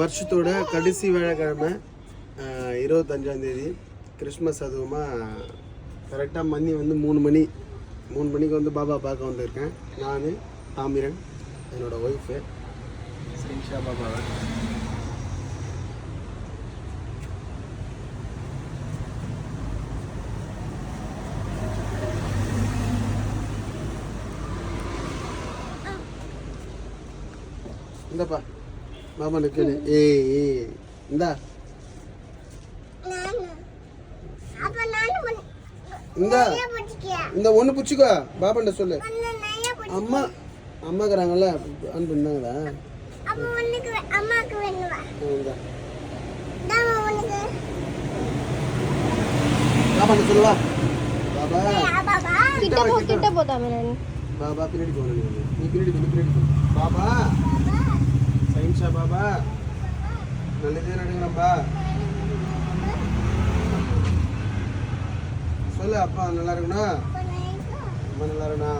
வருஷத்தோட கடைசி வியாழக்கிழமை 25ஆம் தேதி கிறிஸ்மஸ். அதுவுமா கரெக்டாக மணி வந்து 3 மணிக்கு வந்து பாபா பார்க்க வந்திருக்கேன். நான் தாமிரன், என்னோடய ஒய்ஃபு சைன்ஷா பாபாவை. இந்தப்பா பாபா நிற்கல. ஏய் இந்தா இந்த ஒன்று பிடிச்சிக்கோ. பாபாண்ட சொல்லு. அம்மாக்குறாங்கல்ல ஆன் பண்ணாங்களா? பாபாண்ட சொல்லுவா. பாபா கிட்ட போதாமே. பாபா பின்னாடி போகணும். நீ பின்னாடி பாபா சைன்ஷா பாபா நல்லதே நடங்கப்பா. சொல்லு அப்பா நல்லா இருக்குண்ணா, ரொம்ப நல்லா இருக்குண்ணா.